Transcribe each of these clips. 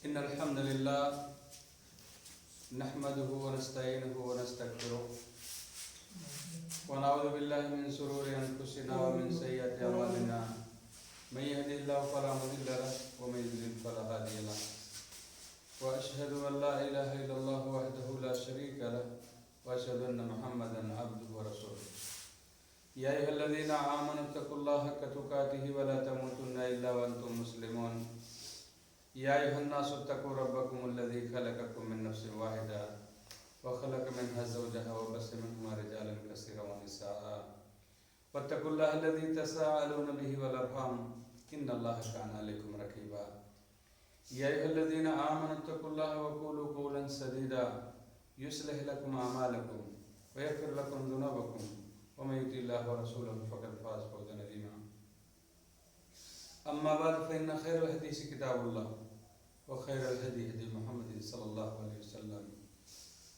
إن الحمد لله نحمده ونستعينه ونستغفره ونعوذ بالله من شرور أنفسنا ومن سيئات أعمالنا من يهده الله فلا مضل له ومن يضلل فلا هادي له وأشهد أن لا إله إلا الله وحده لا شريك له وأشهد أن محمدا عبده ورسوله يا أيها الذين آمنوا اتقوا الله حق تقاته ولا تموتن إلا وأنتم مسلمون يا أيها الناس اتقوا ربكم الذي خلقكم من نفس واحدة وخلق منها زوجها وبث منهما رجالا كثيرا ونساء واتقوا الله الذي تساءلون به والأرحام إن الله كان عليكم رقيبا يا أيها الذين آمنوا اتقوا الله وقولوا قولا سديدا يصلح لكم أعمالكم ويغفر لكم ذنوبكم ومن يطع الله ورسوله فقد فاز فوزا عظيما أما بعد فإن خير الحديث كتاب الله وخير الهدي هدي محمد صلى الله عليه وسلم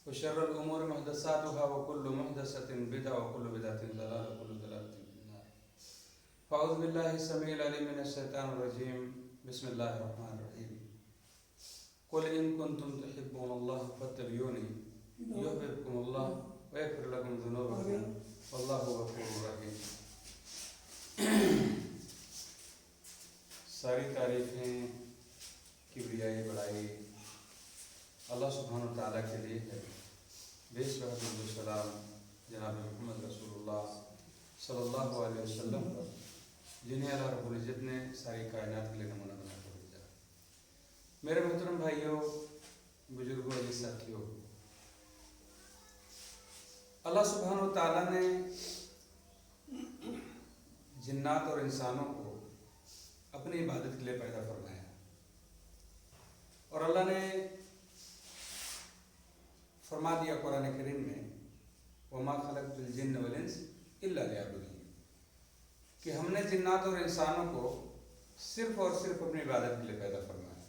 وشر الأمور محدثاتها وكل محدثة بدعة وكل بدعة ضلالة وكل ضلالة في النار فأعوذ بالله السميع العليم من الشيطان الرجيم بسم الله الرحمن الرحيم قل إن كنتم تحبون الله فاتبعوني يحببكم الله ويغفر لكم ذنوبكم والله غفور رحيم. ساری تعریفیں کبریائی بڑائی اللہ سبحانہ و تعالیٰ کے لیے ہے. بے شک السلام جناب محمد رسول اللہ صلی اللہ علیہ وسلم جنہیں اللہ رب العزت نے ساری کائنات کے لیے نمونہ بنا کر بھیجا. میرے محترم بھائیوں، بزرگوں، عزیز ساتھیوں، اللہ سبحانہ و تعالیٰ نے جنات اور انسانوں کو اپنی عبادت کے لیے پیدا فرمایا اور اللہ نے فرما دیا قرآن کریم میں وَمَا خَلَقْتُ الْجِنَّ وَالْإِنسَ إِلَّا لِيَعْبُدُونِ کہ ہم نے جنات اور انسانوں کو صرف اور صرف اپنی عبادت کے لیے پیدا فرمایا.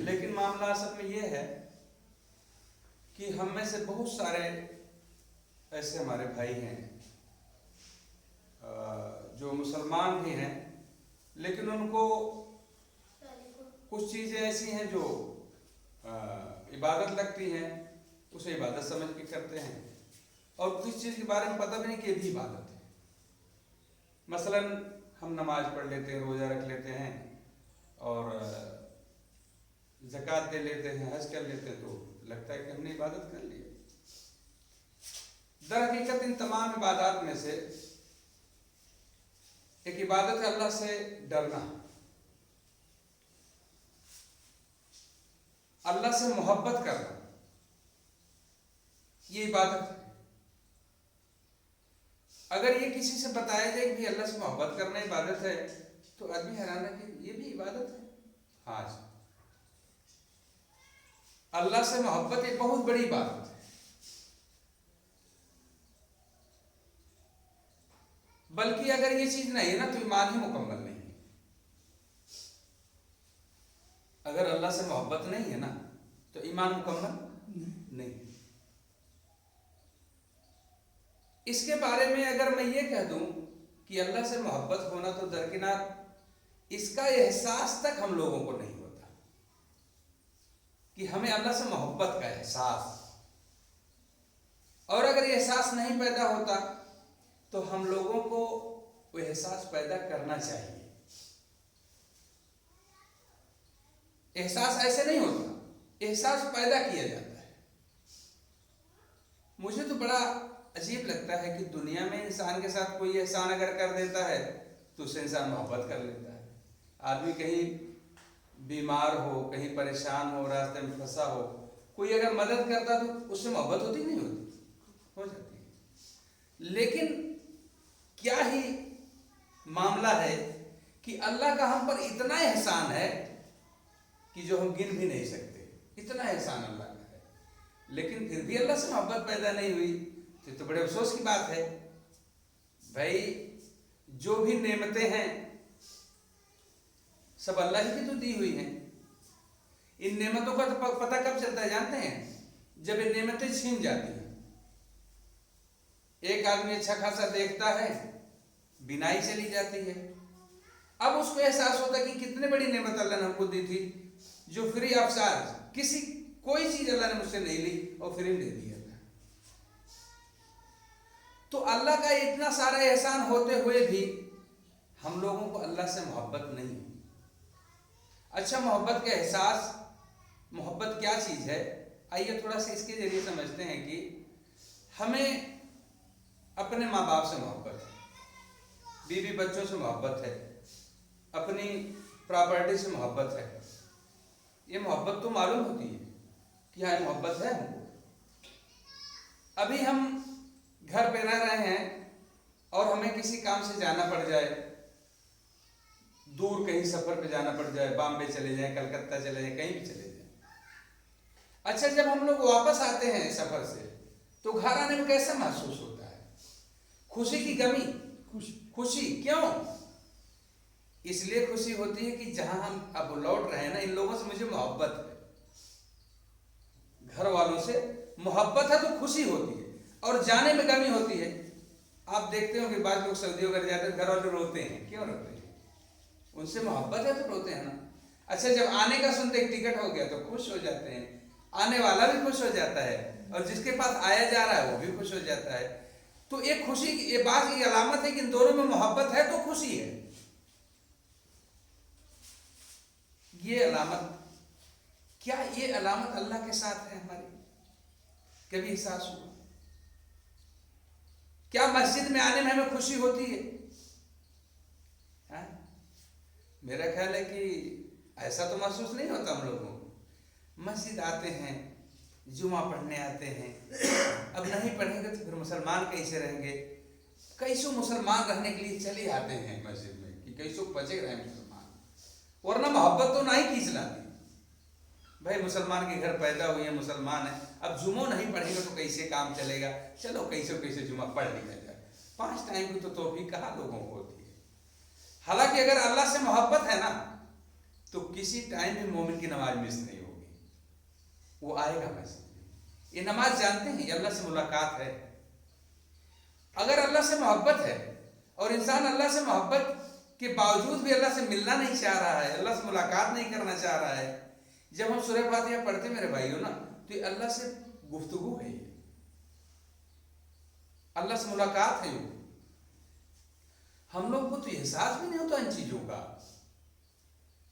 لیکن معاملہ اصل میں یہ ہے کہ ہم میں سے بہت سارے ایسے ہمارے بھائی ہیں جو مسلمان بھی ہیں، لیکن ان کو کچھ چیزیں ایسی ہیں جو عبادت لگتی ہیں، اسے عبادت سمجھ کے کرتے ہیں، اور کچھ چیز کے بارے میں پتہ بھی نہیں کہ بھی عبادت ہے. مثلا ہم نماز پڑھ لیتے ہیں، روزہ رکھ لیتے ہیں اور زکوٰۃ دے لیتے ہیں، حج کر لیتے ہیں، تو لگتا ہے کہ ہم نے عبادت کر لی. در حقیقت ان تمام عبادات میں سے ایک عبادت ہے اللہ سے ڈرنا، اللہ سے محبت کرنا. یہ عبادت ہے. اگر یہ کسی سے بتایا جائے کہ اللہ سے محبت کرنا عبادت ہے تو آدمی حیران ہے کہ یہ بھی عبادت ہے. ہاں جی، اللہ سے محبت ایک بہت بڑی عبادت ہے. بلکہ اگر یہ چیز نہیں ہے نا تو ایمان ہی مکمل نہیں ہے. اگر اللہ سے محبت نہیں ہے نا تو ایمان مکمل نہیں. اس کے بارے میں اگر میں یہ کہہ دوں کہ اللہ سے محبت ہونا تو درکنار، اس کا احساس تک ہم لوگوں کو نہیں ہوتا کہ ہمیں اللہ سے محبت کا احساس. اور اگر یہ احساس نہیں پیدا ہوتا تو ہم لوگوں کو وہ احساس پیدا کرنا چاہیے. احساس ایسے نہیں ہوتا، احساس پیدا کیا جاتا ہے. مجھے تو بڑا عجیب لگتا ہے کہ دنیا میں انسان کے ساتھ کوئی احسان اگر کر دیتا ہے تو اس سے انسان محبت کر لیتا ہے. آدمی کہیں بیمار ہو، کہیں پریشان ہو، راستے میں پھنسا ہو، کوئی اگر مدد کرتا تو اس سے محبت ہوتی نہیں ہوتی؟ ہو جاتی ہے. لیکن کیا ہی معاملہ ہے کہ اللہ کا ہم پر اتنا احسان ہے کہ جو ہم گن بھی نہیں سکتے. اتنا احسان اللہ کا ہے، لیکن پھر بھی اللہ سے محبت پیدا نہیں ہوئی تو بڑے افسوس کی بات ہے. بھائی جو بھی نعمتیں ہیں سب اللہ ہی کی تو دی ہوئی ہیں. ان نعمتوں کا تو پتہ کب چلتا ہے جانتے ہیں؟ جب یہ نعمتیں چھین جاتی ہیں. ایک آدمی اچھا خاصا دیکھتا ہے، بینائی چلی جاتی ہے. اب اس کو احساس ہوتا ہے کہ کتنے بڑی نعمت اللہ نے ہم کو دی تھی جو فری آف چارج، کوئی چیز اللہ نے مجھ سے نہیں لی اور فری دے دی اللہ۔ تو اللہ کا اتنا سارا احسان ہوتے ہوئے بھی ہم لوگوں کو اللہ سے محبت نہیں۔ اچھا، محبت کا احساس، محبت کیا چیز ہے؟ آئیے تھوڑا سا اس کے ذریعے سمجھتے ہیں کہ ہمیں اپنے ماں باپ سے محبت ہے، بیوی بچوں سے محبت ہے، اپنی پراپرٹی سے محبت ہے۔ یہ محبت تو معلوم ہوتی ہے کہ ہاں محبت ہے ہم کو۔ ابھی ہم گھر پہ رہ رہے ہیں اور ہمیں کسی کام سے جانا پڑ جائے، دور کہیں سفر پہ جانا پڑ جائے، بامبے چلے جائیں، کلکتہ چلے جائیں، کہیں بھی چلے جائیں۔ اچھا، جب ہم لوگ واپس آتے ہیں سفر سے تو گھر آنے میں کیسا محسوس ہوتا ہے؟ خوشی کی کمی؟ خوشی کیوں؟ اس لیے خوشی ہوتی ہے کہ جہاں ہم اب لوٹ رہے ہیں نا، ان لوگوں سے مجھے محبت ہے، گھر والوں سے محبت ہے تو خوشی ہوتی ہے، اور جانے میں کمی ہوتی ہے۔ آپ دیکھتے ہو کہ بعض لوگ سعودی وغیرہ جاتے ہیں، گھر والے روتے ہیں، کیوں روتے ہیں؟ ان سے محبت ہے تو روتے ہیں نا۔ اچھا، جب آنے کا سنتے ٹکٹ ہو گیا تو خوش ہو جاتے ہیں، آنے والا بھی خوش ہو جاتا ہے اور جس کے پاس آیا جا رہا ہے وہ بھی خوش ہو جاتا ہے۔ تو ایک خوشی، یہ بات کی علامت ہے کہ ان دونوں میں محبت ہے تو خوشی ہے۔ یہ علامت کیا، یہ علامت اللہ کے ساتھ ہے ہماری؟ کبھی احساس ہوا؟ کیا مسجد میں آنے میں ہمیں خوشی ہوتی ہے؟ میرا خیال ہے کہ ایسا تو محسوس نہیں ہوتا ہم لوگوں کو۔ مسجد آتے ہیں، جمعہ پڑھنے آتے ہیں، اب نہیں پڑھیں گے تو پھر مسلمان کیسے رہیں گے؟ کیسو مسلمان رہنے کے لیے چلے آتے ہیں مسجد میں کہ کیسو بچے رہیں مسلمان، ورنہ محبت تو نہیں کھینچ لاتی۔ بھائی مسلمان کے گھر پیدا ہوئے ہیں، مسلمان ہیں، اب جمعہ نہیں پڑھیں گے تو کیسے کام چلے گا؟ چلو کیسے جمعہ پڑھ لیا جائے۔ 5 ٹائم کی تو توفیق کہاں لوگوں کو ہوتی ہے؟ حالانکہ اگر اللہ سے محبت ہے نا تو کسی ٹائم بھی مومن کی نماز مس نہیں ہوگی، وہ آئے گا مسجد میں۔ یہ نماز جانتے ہیں، یہ اللہ سے ملاقات ہے۔ اگر اللہ سے محبت ہے اور انسان اللہ سے محبت کے باوجود بھی اللہ سے ملنا نہیں چاہ رہا ہے، اللہ سے ملاقات نہیں کرنا چاہ رہا ہے، جب ہم سورہ فاتحہ پڑھتے میرے بھائیوں نا تو یہ اللہ سے گفتگو ہے، یہ اللہ سے ملاقات ہے۔ وہ ہم لوگ کو تو احساس بھی نہیں ہوتا ان چیزوں کا،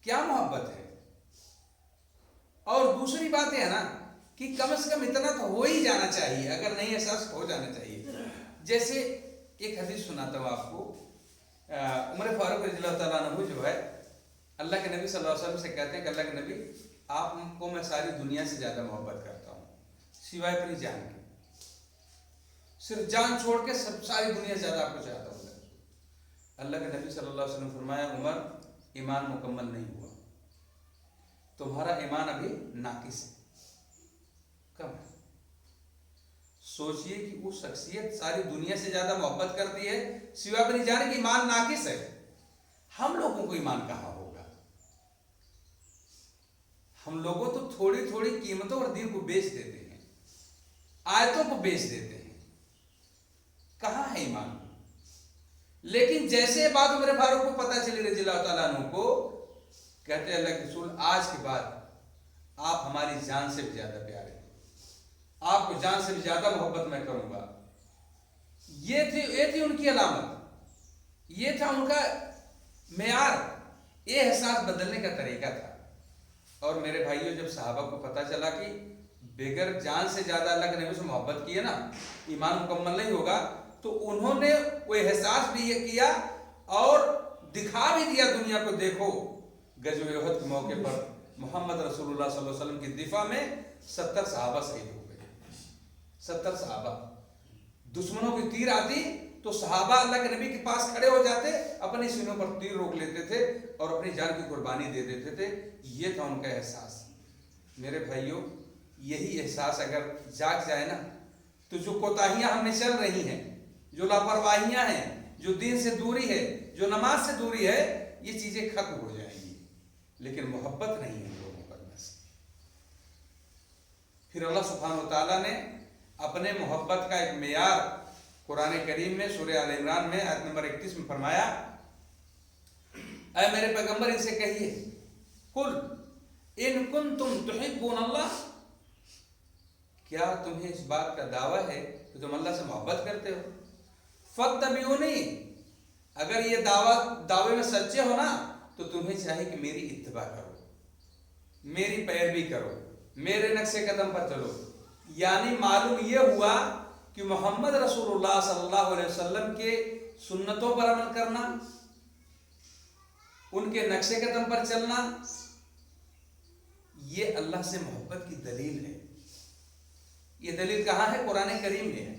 کیا محبت ہے۔ اور دوسری بات یہ ہے نا کہ کم از کم اتنا تو ہو ہی جانا چاہیے، اگر نہیں احساس ہو جانا چاہیے۔ جیسے ایک حدیث سناتا ہوں آپ کو، عمر فاروق رضی اللہ تعالیٰ عنہ جو ہے اللہ کے نبی صلی اللہ علیہ وسلم سے کہتے ہیں کہ اللہ کے نبی، آپ کو میں ساری دنیا سے زیادہ محبت کرتا ہوں سوائے اپنی جان کے، صرف جان چھوڑ کے ساری دنیا سے زیادہ آپ کو چاہتا ہوں۔ اللہ کے نبی صلی اللہ علیہ وسلم فرمایا، عمر ایمان مکمل نہیں ہوا، تمہارا ایمان ابھی ناقص ہے، کم ہے۔ سوچئے کہ وہ شخصیت ساری دنیا سے زیادہ محبت کرتی ہے سوائے اپنی جان کی، ایمان ناقص ہے۔ ہم لوگوں کو ایمان کہاں ہوگا؟ ہم لوگوں تو تھوڑی تھوڑی قیمتوں اور دین کو بیچ دیتے ہیں، آیتوں کو بیچ دیتے ہیں، کہاں ہے ایمان؟ لیکن جیسے بات عمر فاروق کو پتہ چلی رضی اللہ تعالیٰ عنہ کو، کہتے ہیں اللہ کے رسول آج کے بعد آپ ہماری جان سے بھی زیادہ پیارے ہیں، آپ کو جان سے بھی زیادہ محبت میں کروں گا۔ یہ تھی ان کی علامت، یہ تھا ان کا معیار، یہ احساس بدلنے کا طریقہ تھا۔ اور میرے بھائیوں، جب صحابہ کو پتہ چلا کہ بغیر جان سے زیادہ اللہ کے نبی سے محبت کی ہے نا ایمان مکمل نہیں ہوگا، تو انہوں نے وہ احساس بھی یہ کیا اور دکھا بھی دیا دنیا کو، دیکھو غزوہ احد کے موقع پر محمد رسول اللہ صلی اللہ علیہ وسلم کی دفاع میں 70 صحابہ شہید ہو گئے۔ 70 صحابہ، دشمنوں کی تیر آتی تو صحابہ اللہ کے نبی کے پاس کھڑے ہو جاتے، اپنی سینوں پر تیر روک لیتے تھے اور اپنی جان کی قربانی دے دیتے تھے۔ یہ تھا ان کا احساس۔ میرے بھائیوں، یہی احساس اگر جاگ جائے نا تو جو کوتاہیاں ہم میں چل رہی ہیں، جو لاپرواہیاں ہیں، جو دین سے دوری ہے، جو نماز سے دوری ہے، یہ چیزیں ختم ہو جائیں گی۔ لیکن محبت نہیں ہے لوگوں پر بس۔ پھر اللہ سبحانہ وتعالیٰ نے اپنے محبت کا ایک معیار قرآن کریم میں سورہ آل عمران میں آیت نمبر 31 میں فرمایا، ऐ मेरे पैगंबर इनसे कहिए, कुल इन कुंतुम तुहिब्बून अल्लाह, क्या तुम्हें इस बात का दावा है कि तुम अल्लाह से मोहब्बत करते हो, फत्तबिऊनी, अगर ये दावे में सच्चे हो ना तो तुम्हें चाहिए कि मेरी इत्तिबा करो, मेरी पैरवी करो, मेरे नक्शे कदम पर चलो। यानी मालूम ये हुआ कि मोहम्मद रसूलुल्लाह सल्लल्लाहु अलैहि वसल्लम के सुन्नतों पर अमल करना, उनके नक्शे कदम पर चलना, ये अल्लाह से मोहब्बत की दलील है। ये दलील कहाँ है? कुरान करीम में है।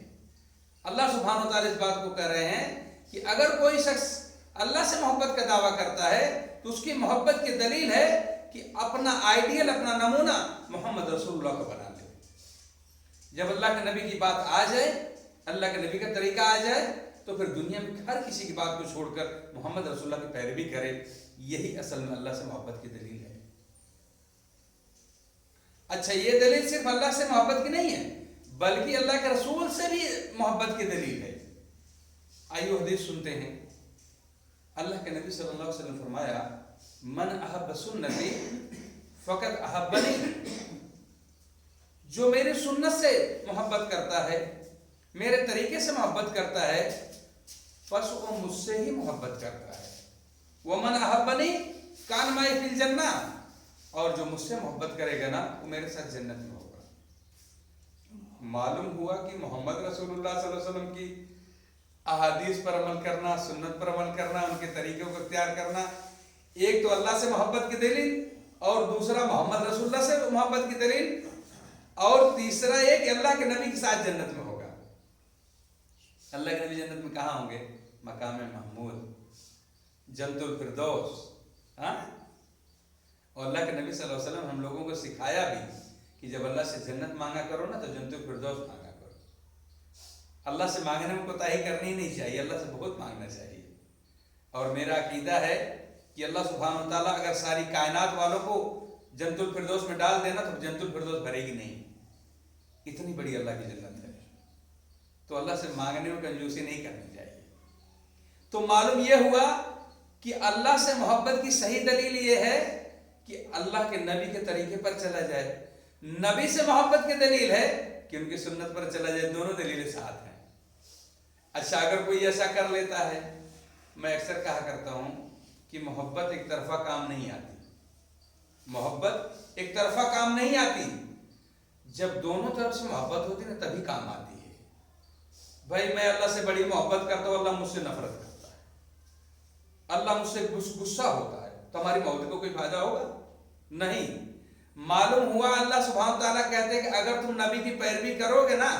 अल्लाह सुब्हानहू व तआला इस बात को कह रहे हैं कि अगर कोई शख्स अल्लाह से मोहब्बत का दावा करता है तो उसकी मोहब्बत की दलील है कि अपना आइडियल, अपना नमूना मोहम्मद रसूलुल्लाह को बना ले। जब अल्लाह के नबी की बात आ जाए, अल्लाह के नबी का तरीका आ जाए, तो फिर दुनिया में हर किसी की बात को छोड़कर मोहम्मद रसूलुल्लाह की पैरवी करे। यही असल में अल्लाह से मोहब्बत की दलील है। अच्छा, ये दलील सिर्फ अल्लाह से मोहब्बत की नहीं है, बल्कि अल्लाह के रसूल से भी मोहब्बत की दलील है। आइए हदीस सुनते हैं। अल्लाह के नबी सल्लल्लाहु अलैहि वसल्लम फरमाया, मन अहब्ब सुन्नती फकत अहब्बनी, जो मेरी सुन्नत से मोहब्बत करता है, मेरे तरीके से मोहब्बत करता है, बस वो मुझसे ही मोहब्बत करता है। वो मन अहब्बनी कान माई फिल जन्ना, और जो मुझसे मोहब्बत करेगा ना वो मेरे साथ जन्नत में होगा। मालूम हुआ कि मोहम्मद रसूलुल्लाह सल्लल्लाहु अलैहि वसल्लम की अहादीस पर अमल करना, सुन्नत पर अमल करना, उनके तरीकों को इख्तियार करना, एक तो अल्लाह से मोहब्बत की दलील, और दूसरा मोहम्मद रसूलुल्लाह से मोहब्बत की दलील, और तीसरा एक कि अल्लाह के नबी के साथ जन्नत में होगा। अल्लाह के नबी जन्नत में कहाँ होंगे? मकाम महमूद, जन्नतुल फिरदौस। हाँ, और अल्लाह के नबी सल्लल्लाहु अलैहि वसल्लम हम लोगों को सिखाया भी कि जब अल्लाह से जन्नत मांगा करो ना तो जन्नतुल फिरदौस मांगा करो। अल्लाह से मांगने में कोताही करनी नहीं चाहिए, अल्लाह से बहुत मांगना चाहिए। और मेरा अकीदा है कि अल्लाह सुब्हानहू व तआला अगर सारी कायनात वालों को जन्नतुल फिरदौस में डाल देना तो जन्नतुल फिरदौस भरेगी नहीं, इतनी बड़ी अल्लाह की जन्नत है। तो अल्लाह से मांगने में कंजूसी नहीं करनी चाहिए। तो मालूम यह हुआ कि अल्लाह से मोहब्बत की सही दलील यह है कि अल्लाह के नबी के तरीके पर चला जाए। नबी से मोहब्बत की दलील है कि उनकी सुन्नत पर चला जाए। दोनों दलीलें साथ हैं। अच्छा, अगर कोई ऐसा कर लेता है, मैं अक्सर कहा करता हूं कि मोहब्बत एक तरफा काम नहीं आती। मोहब्बत एक तरफा काम नहीं आती, जब दोनों तरफ से मोहब्बत होती है ना तभी काम आती है। भाई मैं अल्लाह से बड़ी मोहब्बत करता हूं, अल्लाह मुझसे नफरत करता है, अल्लाह मुझसे गुस्सा होता है, तो हमारी मोहब्बत को कोई फायदा होगा? नहीं। मालूम हुआ अल्लाह सुब्हानहू व तआला कहते हैं कि अगर तुम नबी की पैरवी करोगे ना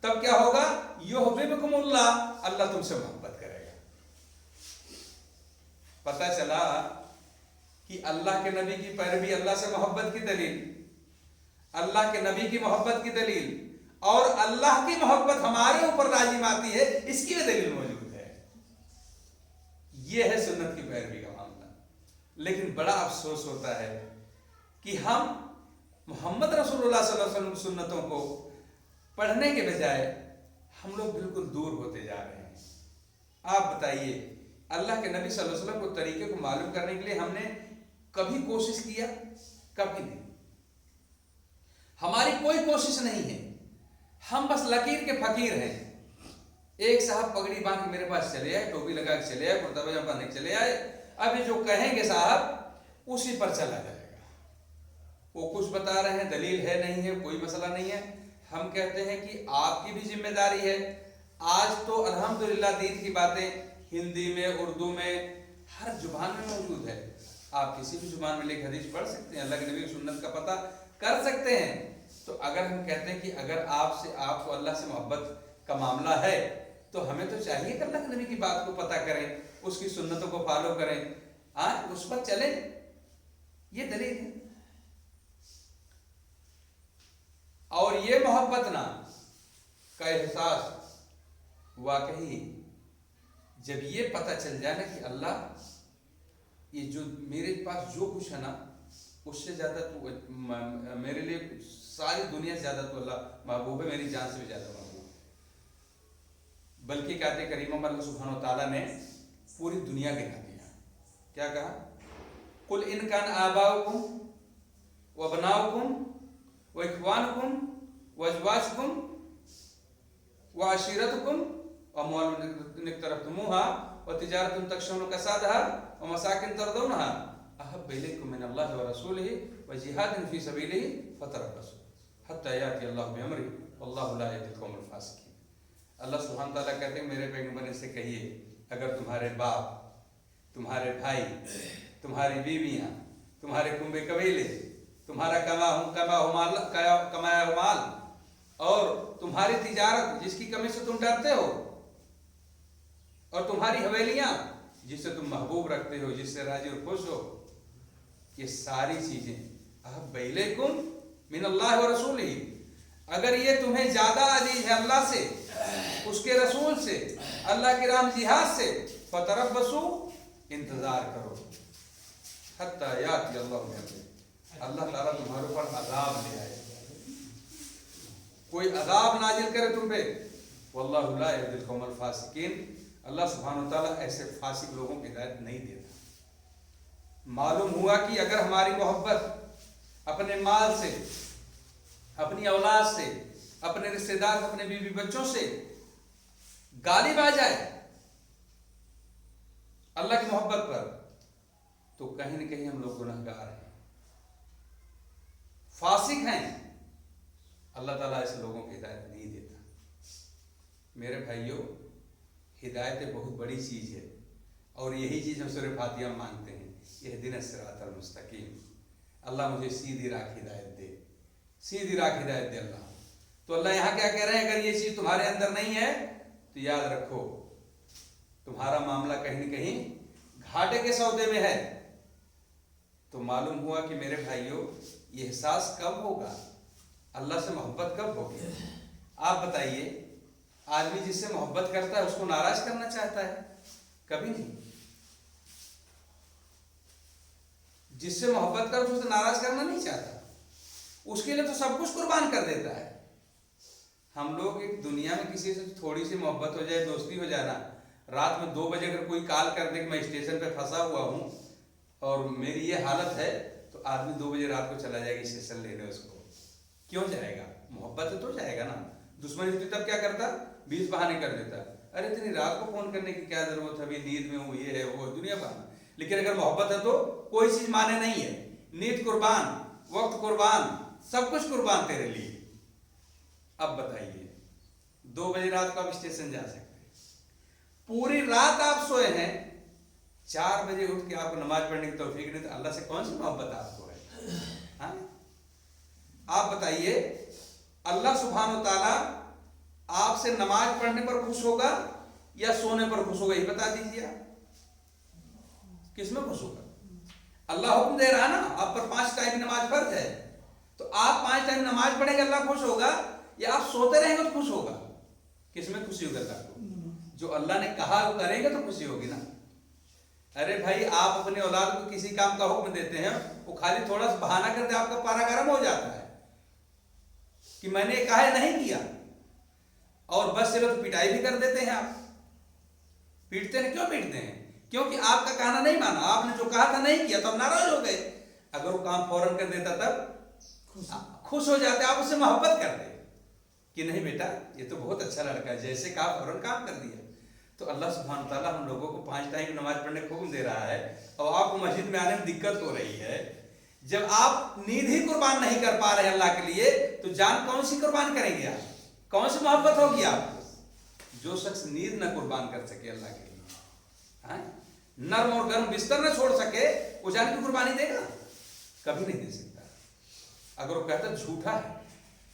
तब क्या होगा? युहिब्बुकुमुल्लाह, अल्लाह तुमसे मोहब्बत करेगा। पता चला कि अल्लाह के नबी की पैरवी अल्लाह से मोहब्बत की दलील, अल्लाह के नबी की मोहब्बत की दलील, और अल्लाह की मोहब्बत हमारे ऊपर लाजिम आती है, इसकी भी दलील मौजूद है। यह है सुन्नत की पैरवी का मामला। लेकिन बड़ा अफसोस होता है कि हम मोहम्मद रसूलुल्लाह सल्लल्लाहु अलैहि वसल्लम की सुन्नतों को पढ़ने के बजाय हम लोग बिल्कुल दूर होते जा रहे हैं। आप बताइए, अल्लाह के नबी सल्लल्लाहु अलैहि वसल्लम को तरीके को मालूम करने के लिए हमने कभी कोशिश किया? कभी नहीं। हमारी कोई कोशिश नहीं है, हम बस लकीर के फकीर हैं। एक साहब पगड़ी बांध के मेरे पास चले आए, टोपी लगा के चले आए, कुर्ता पजामा पहन के चले आए, अभी जो कहेंगे साहब उसी पर चला जाएगा। वो कुछ बता रहे हैं, दलील है नहीं है, कोई मसला नहीं है। हम कहते हैं कि आपकी भी जिम्मेदारी है। आज तो अल्हम्दुलिल्लाह दीन की बातें हिंदी में, उर्दू में, हर जुबान में मौजूद है। आप किसी भी जुबान में लिख हदीस पढ़ सकते हैं, अल्लाह के नबी की सुन्नत का पता कर सकते हैं। तो अगर हम कहते हैं कि अगर आपको अल्लाह से मोहब्बत का मामला है तो हमें तो चाहिए कि अल्लाह के नबी की बात को पता करें, उसकी सुन्नतों को फॉलो करें, उस पर चलें। ये दलील है। और ये मोहब्बत ना का एहसास वाकई जब ये पता चल जाए ना कि अल्लाह ये जो मेरे पास जो कुछ है ना उससे ज्यादा तो मेरे लिए सारी दुनिया से ज्यादा तो अल्लाह महबूब है, मेरी जान से भी ज्यादा महबूब। बल्कि कहते करीम अल्लाह सुब्हानहू व तआला ने पूरी दुनिया गिना दिया क्या कहा? कुल इन कान आबाउकुम व अबनाउकुम व इख्वानुकुम व अज़वाजुकुम व अशीरतुकुम व अम्वालुन इक़्तरफ़्तुमूहा व तिजारतुन तख़शौना कसादहा व मसाकिन तर्दौनहा अहब्बु इलैकुम मिनल्लाहि व रसूलिहि व जिहादिन फ़ी सबीलिहि फ़तरब्बसू हत्ता याति अल्लाहु बिअम्रिही वल्लाहु ला यहदिल क़ौमल फ़ासिक़ीन। अल्लाह सुब्हानहू तआला कहते हैं मेरे पैगंबर से कहिए, अगर तुम्हारे बाप, तुम्हारे भाई, तुम्हारी बीवियां, तुम्हारे कुंबे कबीले, तुम्हारा कमाया हुआ माल और तुम्हारी तिजारत जिसकी कमी से तुम डरते हो और तुम्हारी हवेलियां जिससे तुम महबूब रखते हो, जिससे राजी और खुश हो, ये सारी चीजें अहब्बु इलैकुम मिनल्लाहि व रसूलिही, अगर ये तुम्हें ज्यादा अजीज है अल्लाह से, उसके रसूल से, अल्लाह के राह में जिहाद से, फतरब्बसू, इंतजार करो, हत्ता याति अल्लाहु बिअम्रिही, अल्लाह ताला तुम्हारे ऊपर अजाब ले आए, कोई अजाब नाजिल करे तुम पे। वल्लाहु ला यहदिल क़ौमल फ़ासिक़ीन, अल्लाह सुब्हानहू तआला ऐसे फासिक लोगों की हिदायत नहीं देता। मालूम हुआ कि अगर हमारी मोहब्बत अपने माल से, अपनी औलाद से, अपने रिश्तेदार, अपने बीवी बच्चों से गालिब आ जाए अल्लाह की मोहब्बत पर, तो कहीं न कहीं हम लोग गुनहगार हैं, फासिक हैं। अल्लाह ताला ऐसे लोगों की हिदायत नहीं देता। मेरे भाइयों, हिदायत बहुत बड़ी चीज है और यही चीज हम सूरह फातिहा में मांगते हैं, इहदिनस सिरातल मुस्तकीम, अल्लाह मुझे सीधी राह की हिदायत दे, सीधी राह की हिदायत दे अल्लाह। तो अल्लाह यहाँ क्या कह रहे हैं, अगर ये चीज तुम्हारे अंदर नहीं है तो याद रखो तुम्हारा मामला कहीं न कहीं घाटे के सौदे में है। तो मालूम हुआ कि मेरे भाइयों, ये एहसास कब होगा, अल्लाह से मोहब्बत कब होगी? आप बताइए, आदमी जिससे मोहब्बत करता है उसको नाराज करना चाहता है? कभी नहीं। जिससे मोहब्बत कर उससे नाराज करना नहीं चाहता, उसके लिए तो सब कुछ कुर्बान कर देता है। हम लोग एक दुनिया में किसी से थोड़ी सी मोहब्बत हो जाए, दोस्ती हो जाए ना, रात में 2 बजे अगर कोई कॉल कर दे कि मैं स्टेशन पे फंसा हुआ हूँ और मेरी ये हालत है, तो आदमी 2 बजे रात को चला जाएगा स्टेशन लेने। उसको क्यों जाएगा? मोहब्बत है तो जाएगा ना। दुश्मनी होती तब क्या करता, 20 बहाने कर देता, अरे इतनी रात को फोन करने की क्या जरूरत है, अभी नींद में हूँ, ये है वो, दुनिया बहाना। लेकिन अगर मोहब्बत है तो कोई चीज माने नहीं है, नींद कुर्बान, वक्त कुर्बान, सब कुछ कुर्बान तेरे लिए। अब बताइए, 2 बजे रात को आप स्टेशन जा सकते हैं, पूरी रात आप सोए हैं, 4 बजे उठ के आपको नमाज पढ़ने की तौफीक नहीं, तो अल्लाह से कौन सी मोहब्बत आपको है? हाँ? आप बताइए, अल्लाह सुब्हानहू तआला आपसे नमाज पढ़ने पर खुश होगा या सोने पर खुश होगा? ये बता दीजिए, किसमें खुश होगा? अल्लाह हुक्म दे रहा है ना, आप पर 5 टाइम नमाज फर्ज है, तो आप 5 टाइम नमाज पढ़ेंगे अल्लाह खुश होगा, या आप सोते रहेंगे तो खुश होगा? किसमें खुशी होगी अल्लाह को? जो अल्लाह ने कहा वो करेंगे तो खुशी होगी ना। अरे भाई, आप अपने औलाद को किसी काम का हुक्म देते हैं, वो खाली थोड़ा सा बहाना करते आपका पारा गर्म हो जाता है कि मैंने कहा है नहीं किया, और बस चलो तो पिटाई भी कर देते हैं। आप पीटते हैं, क्यों पीटते हैं? क्योंकि आपका कहना नहीं माना, आपने जो कहा था नहीं किया, तो आप नाराज हो गए। अगर वो काम फौरन कर देता तब खुश हो जाते, आप उससे मोहब्बत करते कि नहीं बेटा ये तो बहुत अच्छा लड़का है, जैसे कहा फौरन काम कर दिया। तो अल्लाह सुब्हानहू तआला हम लोगों को 5 टाइम नमाज पढ़ने को हुक्म दे रहा है, और आपको मस्जिद में आने में दिक्कत हो रही है। जब आप नींद ही कुर्बान नहीं कर पा रहे अल्लाह के लिए, तो जान कौन सी कुर्बान करेंगे आप? कौन सी मोहब्बत होगी आपको? जो शख्स नींद न कुर्बान कर सके अल्लाह के लिए, हाँ? नर्म और गर्म बिस्तर न छोड़ सके, वो जान की कुर्बानी देगा? कभी नहीं दे सकता। अगर वो कहता झूठा है,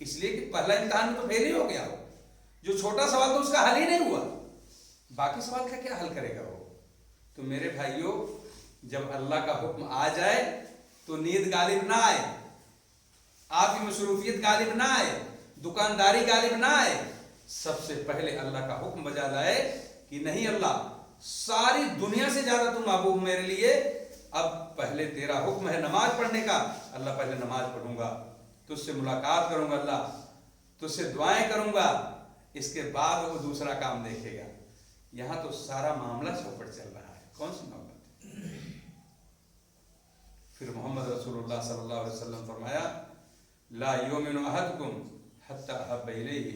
इसलिए कि पहला इम्तिहान में तो फेल ही हो गया हो, जो छोटा सवाल तो उसका हल ही नहीं हुआ, बाकी सवाल का क्या हल करेगा वो? तो मेरे भाइयों, जब अल्लाह का हुक्म आ जाए तो नींद गालिब ना आए, आपकी मसरूफियत गालिब ना आए, दुकानदारी गालिब ना आए। सबसे पहले अल्लाह का हुक्म बजा लाए कि नहीं अल्लाह, सारी दुनिया से ज्यादा तुम महबूब मेरे लिए, अब पहले तेरा हुक्म है नमाज पढ़ने का, अल्लाह पहले नमाज पढ़ूंगा, तुझसे मुलाकात करूंगा अल्लाह, तुझसे दुआएं करूंगा, इसके बाद वो दूसरा काम देखेगा। यहां तो सारा मामला चौपट चल रहा है। कौन सी मोहब्बत? फिर मोहम्मद रसूलुल्लाह सल्लल्लाहु अलैहि वसल्लम फरमाया, ला युमिनु अहदुकुम हत्ता अहब्बा इलैहि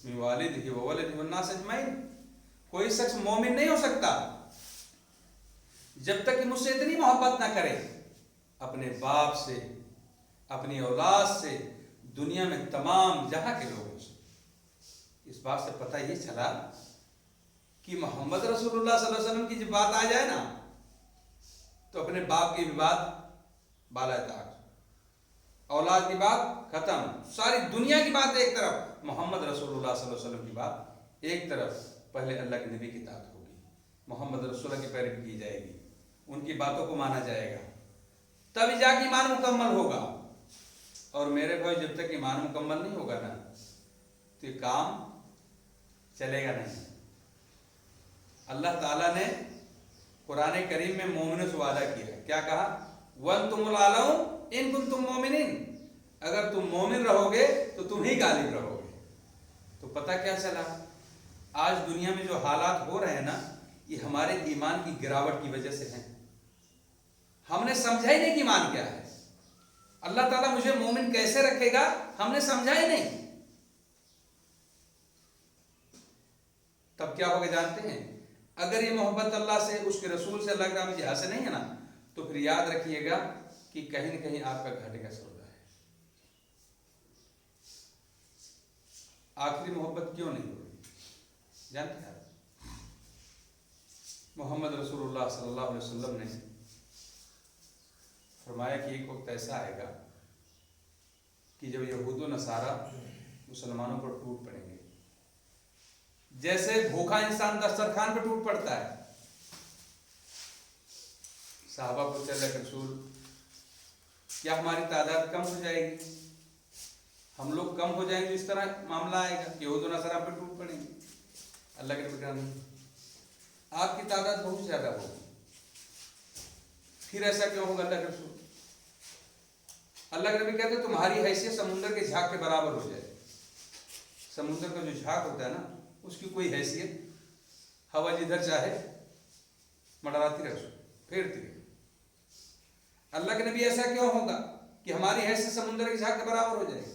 मिन वालिदिही व वलदिही वन नास अजमईन। कोई शख्स मोमिन नहीं हो सकता जब तक कि मुझसे इतनी मोहब्बत ना करे अपने बाप से, अपनी औलाद से, दुनिया में तमाम जहां के लोगों से। इस बात से पता ये चला कि मोहम्मद रसूलुल्लाह सल्लल्लाहु अलैहि वसल्लम की जब बात आ जाए ना तो अपने बाप की भी बात बाला ताक, औलाद की बात खत्म, सारी दुनिया की बात एक तरफ, मोहम्मद रसूलुल्लाह सल्लल्लाहु अलैहि वसल्लम की बात एक तरफ। पहले अल्लाह के नबी की इताअत होगी, मोहम्मद रसूलुल्लाह की पैरवी की जाएगी, उनकी बातों को माना जाएगा, तभी जाके ईमान मुकम्मल होगा। और मेरे भाई जब तक ईमान मुकम्मल नहीं होगा ना तो ये काम चलेगा नहीं। अल्लाह ताला ने कुरान करीम में मोमिनों से वादा किया, क्या कहा, वन तुमुल आलम इन कुंतुम मोमिनीन, अगर तुम मोमिन रहोगे तो तुम ही गालिब रहोगे। तो पता क्या चला, आज दुनिया में जो हालात हो रहे हैं ना ये हमारे ईमान की गिरावट की वजह से हैं। हमने समझा ही नहीं कि ईमान क्या है, अल्लाह ताला मुझे मोमिन कैसे रखेगा हमने समझा ही नहीं। तब क्या होगा जानते हैं, अगर ये मोहब्बत अल्लाह से, उसके रसूल से, अल्लाह के नाम जिहाद से नहीं है ना तो फिर याद रखिएगा कि कहीं न कहीं आपका घाटे का सौदा है। आखिरी मोहब्बत क्यों नहीं हो रही जानते हैं? मोहम्मद रसूलुल्लाह सल्लल्लाहु अलैहि वसल्लम ने फरमाया कि एक वक्त ऐसा आएगा कि जब यहूद नसारा मुसलमानों पर टूट पड़ेंगे, जैसे भूखा इंसान दस्तरखान पर टूट पड़ता है। साहबा पूछे, अल्लाह के रसूल क्या हमारी तादाद कम हो जाएगी, हम लोग कम हो जाएंगे, इस तरह मामला आएगा कि यहूद नसारा पर टूट पड़ेंगे? अल्लाह के नबी नहीं, आपकी तादाद बहुत ज्यादा होगी। फिर ऐसा क्यों होगा? अल्लाह के रसूल, अल्लाह के नबी कहते तुम्हारी हैसियत समुद्र के झाग के बराबर हो जाए। समुद्र का जो झाग होता है ना उसकी कोई हैसियत, हवा जिधर चाहे मंडराती रहे, फेरती रहे। अल्लाह के नबी ऐसा क्यों होगा कि हमारी हैसियत समुद्र के झाग के बराबर हो जाएगी?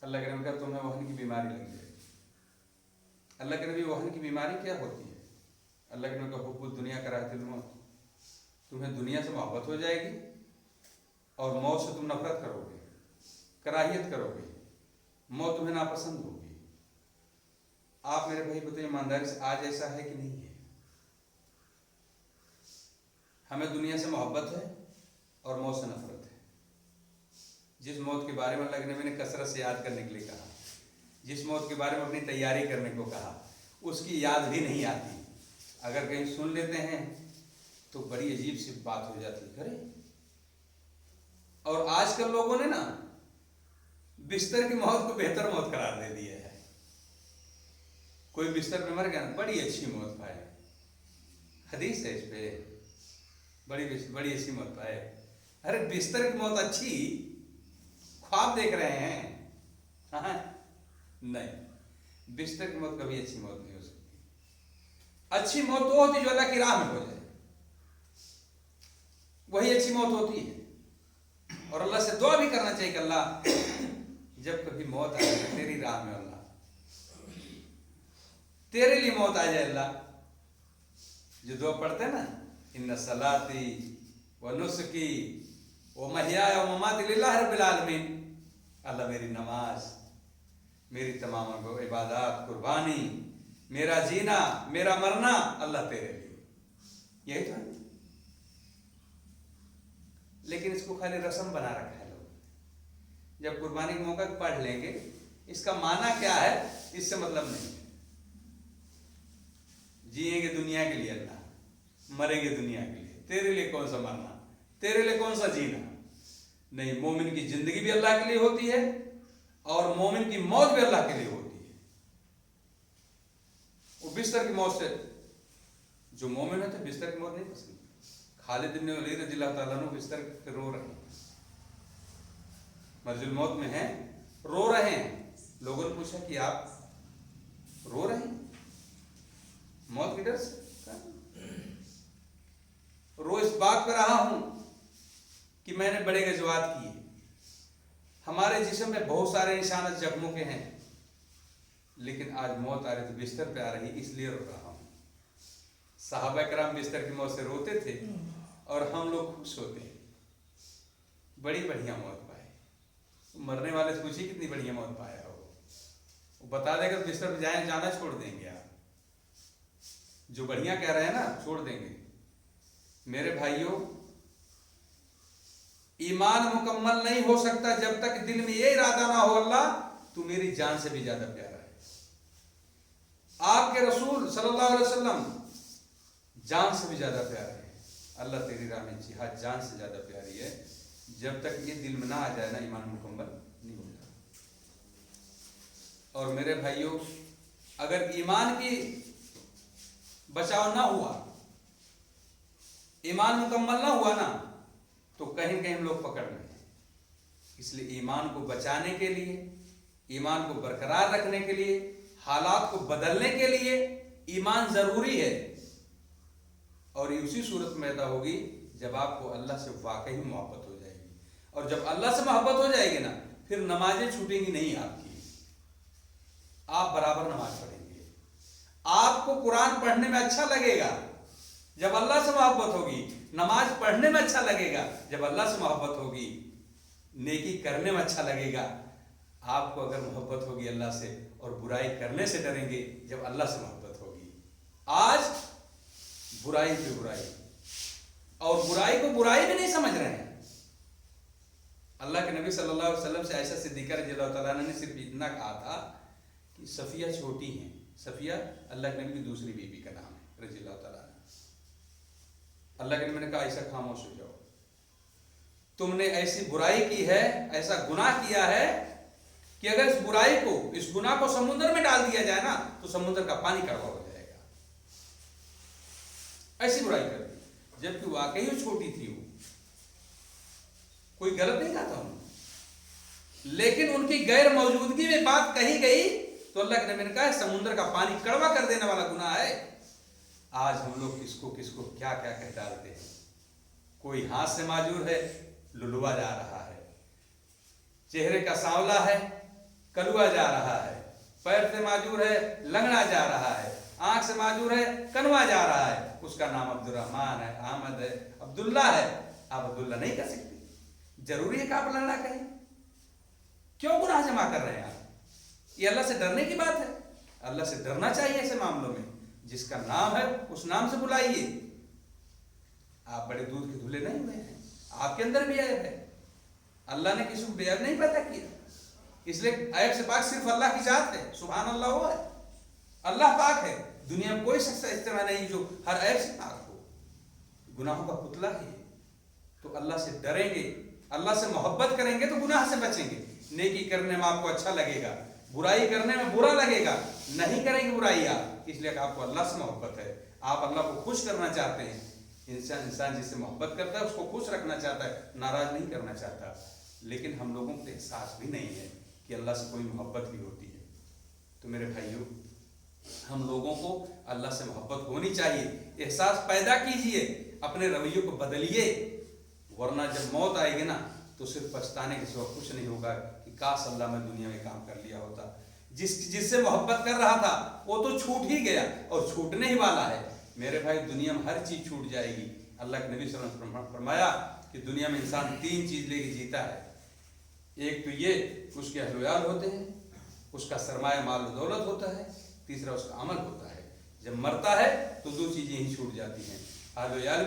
अल्लाह के नबी कहते तुम्हें वहन की बीमारी लग जाएगी। अल्लाह के नबी वहन की बीमारी क्या होती है? अल्लाह के नबी का हुब्बुद दुनिया कराहतिल मौत, तुम्हें दुनिया से मोहब्बत हो जाएगी और मौत से तुम नफरत करोगे, कराहियत करोगे, मौत तुम्हें नापसंद होगी। आप मेरे भाई बताइए ईमानदारी से, आज ऐसा है कि नहीं है? हमें दुनिया से मोहब्बत है और मौत से नफरत है। जिस मौत के बारे में अल्लाह के नबी ने कसरत से याद करने के लिए कहा, जिस मौत के बारे में अपनी तैयारी करने को कहा, उसकी याद भी नहीं आती। अगर कहीं सुन लेते हैं तो बड़ी अजीब सी बात हो जाती है। और आजकल लोगों ने ना बिस्तर की मौत को बेहतर मौत करार दे दिया है। कोई बिस्तर पे मर गया, बड़ी अच्छी मौत पाए, हदीस है इस पे, बड़ी अच्छी मौत पाए। अरे बिस्तर की मौत अच्छी, ख्वाब देख रहे हैं? हाँ नहीं, बिस्तर की मौत कभी अच्छी मौत नहीं हो सकती। अच्छी मौत तो होती जो अल्लाह की राह में हो जाए, वही अच्छी मौत होती है। और अल्लाह से दुआ भी करना चाहिए कि अल्लाह जब कभी मौत आए तेरी राह में, अल्लाह तेरे लिए मौत आ जाए। अल्लाह जो दुआ पढ़ते हैं ना, इन्ना सलाती व नुस्की व महियाया व ममाती लिल्लाहि रब्बिल आलमीन, अल्लाह मेरी नमाज, मेरी तमाम इबादत, कुर्बानी, मेरा जीना, मेरा मरना अल्लाह तेरे लिए, यही तो है। लेकिन इसको खाली रस्म बना रखा है लोग। जब कुर्बानी के मौका पढ़ लेंगे, इसका माना क्या है इससे मतलब नहीं। जिएंगे दुनिया के लिए अल्लाह, मरेंगे दुनिया के लिए, तेरे लिए कौन सा मरना, तेरे लिए कौन सा जीना? नहीं, मोमिन की जिंदगी भी अल्लाह के लिए होती है और मोमिन की मौत भी अल्लाह के लिए होती है। वो बिस्तर की मौत से, जो मोमिन है तो बिस्तर की मौत नहीं पसंद। खालिद इब्न वलीद रज़ियल्लाहु ताला अन्हु बिस्तर पे रो रहे हैं, मर्जुल मौत में हैं, रो रहे हैं। लोगों ने पूछा कि आप रो रहे हैं मौत के डर से? रो इस बात पर रहा हूं کہ میں نے بڑے غزوات کیے، ہمارے جسم میں بہت سارے نشانات زخموں کے ہیں، لیکن آج موت آ رہی تو بستر پہ آ رہی اس لیے رو رہا ہوں۔ صحابہ کرام بستر کی موت سے روتے تھے اور ہم لوگ خوش ہوتے ہیں، بڑی بڑھیا موت پائے۔ مرنے والے سے پوچھیے کتنی بڑھیا موت پایا ہو، وہ بتا دے گا بستر پہ جانا چھوڑ دیں گے آپ، جو بڑھیا کہہ رہے ہیں نا چھوڑ دیں گے۔ میرے بھائیوں، ایمان مکمل نہیں ہو سکتا جب تک دل میں یہ ارادہ نہ ہو اللہ تو میری جان سے بھی زیادہ پیارا ہے۔ آپ کے رسول صلی اللہ علیہ وسلم جان سے بھی زیادہ پیارے ہیں، اللہ تیری راہ میں جہاد جان سے زیادہ پیاری ہے۔ جب تک یہ دل میں نہ آ جائے نا ایمان مکمل نہیں ہوتا۔ اور میرے بھائیوں، اگر ایمان کی بچاؤ نہ ہوا، ایمان مکمل نہ ہوا نا تو کہیں کہیں ہم لوگ پکڑ میں ہیں۔ اس لیے ایمان کو بچانے کے لیے، ایمان کو برقرار رکھنے کے لیے، حالات کو بدلنے کے لیے ایمان ضروری ہے، اور یہ اسی صورت میں پیدا ہوگی جب آپ کو اللہ سے واقعی محبت ہو جائے گی۔ اور جب اللہ سے محبت ہو جائے گی نا پھر نمازیں چھوٹیں گی نہیں آپ کی، آپ برابر نماز پڑھیں گے، آپ کو قرآن پڑھنے میں اچھا لگے گا جب اللہ سے محبت ہوگی، نماز پڑھنے میں اچھا لگے گا جب اللہ سے محبت ہوگی، نیکی کرنے میں اچھا لگے گا۔ آپ کو اگر محبت ہوگی اللہ سے اور برائی کرنے سے ڈریں گے جب اللہ سے محبت ہوگی۔ آج برائی پہ برائی، اور برائی کو برائی بھی نہیں سمجھ رہے ہیں۔ اللہ کے نبی صلی اللہ علیہ وسلم سے عائشہ صدیقہ رضی اللہ تعالیٰ عنہ نے صرف اتنا کہا تھا کہ صفیہ چھوٹی ہیں، صفیہ اللہ کے نبی کی دوسری بیوی کا نام ہے رضی اللہ تعالیٰ عنہ۔ اللہ کے نبی نے کہا عائشہ خاموش ہو جاؤ، تم نے ایسی برائی کی ہے، ایسا گناہ کیا ہے کہ اگر اس برائی کو، اس گناہ کو سمندر میں ڈال دیا جائے نا تو سمندر کا پانی کڑوا ہو جائے گا۔ ایسی برائی کر دی، جبکہ واقعی وہ چھوٹی تھی، وہ کوئی غلط نہیں کہا تھا انہوں نے، لیکن ان کی غیر موجودگی میں بات کہی گئی تو اللہ کے نبی نے کہا سمندر کا پانی کڑوا کر دینے والا گناہ ہے۔ آج ہم لوگ کس کو کیا کیا کہہ ڈالتے ہیں۔ کوئی ہاتھ سے معجور ہے، للوا جا رہا ہے، چہرے کا سانولا ہے، کلوا جا رہا ہے، پیر سے معجور ہے، لنگڑا جا رہا ہے، آنکھ سے معجور ہے، کنوا جا رہا ہے، اس کا نام عبد الرحمن ہے، احمد ہے، عبداللہ ہے، آپ عبداللہ نہیں کہہ سکتے، ضروری ہے کہ آپ لنگڑا کہیں؟ کیوں گناہ جمع کر رہے ہیں آپ؟ یہ اللہ سے ڈرنے کی بات ہے، اللہ سے ڈرنا چاہیے ایسے معاملوں میں۔ جس کا نام ہے اس نام سے بلائیے۔ آپ بڑے دودھ کے دھلے نہیں ہوئے ہیں، آپ کے اندر بھی عیب ہے، اللہ نے کسی کو بے عیب نہیں پیدا کیا، اس لیے عیب سے پاک صرف اللہ کی ذات ہے، سبحان اللہ وہ ہے، اللہ پاک ہے، دنیا میں کوئی شخص اجتماع نہیں جو ہر عیب سے پاک ہو، گناہوں کا پتلا ہے۔ تو اللہ سے ڈریں گے، اللہ سے محبت کریں گے تو گناہ سے بچیں گے، نیکی کرنے میں آپ کو اچھا لگے گا، برائی کرنے میں برا لگے گا، نہیں کریں گے برائی آپ، اس لیے کہ آپ کو اللہ سے محبت ہے، آپ اللہ کو خوش کرنا چاہتے ہیں۔ انسان جس سے محبت کرتا ہے اس کو خوش رکھنا چاہتا ہے، ناراض نہیں کرنا چاہتا، لیکن ہم لوگوں کو احساس بھی نہیں ہے کہ اللہ سے کوئی محبت بھی ہوتی ہے۔ تو میرے بھائیوں، ہم لوگوں کو اللہ سے محبت ہونی چاہیے، احساس پیدا کیجئے، اپنے رویے کو بدلیے، ورنہ جب موت آئے گی نا تو صرف پچھتانے کے سوا کچھ نہیں ہوگا کہ کاش اللہ میں دنیا میں کام کر لیا ہوتا۔ جس سے محبت کر رہا تھا وہ تو چھوٹ ہی گیا اور چھوٹنے ہی والا ہے۔ میرے بھائی، دنیا میں ہر چیز چھوٹ جائے گی۔ اللہ کے نبی صلی اللہ علیہ وسلم نے فرمایا کہ دنیا میں انسان 3 چیز لے کے جیتا ہے، ایک تو یہ کہ اس کے اہل و عیال ہوتے ہیں، اس کا سرمایہ مال و دولت ہوتا ہے، تیسرا اس کا عمل ہوتا ہے۔ جب مرتا ہے تو 2 چیزیں ہی چھوٹ جاتی ہیں، اہل و عیال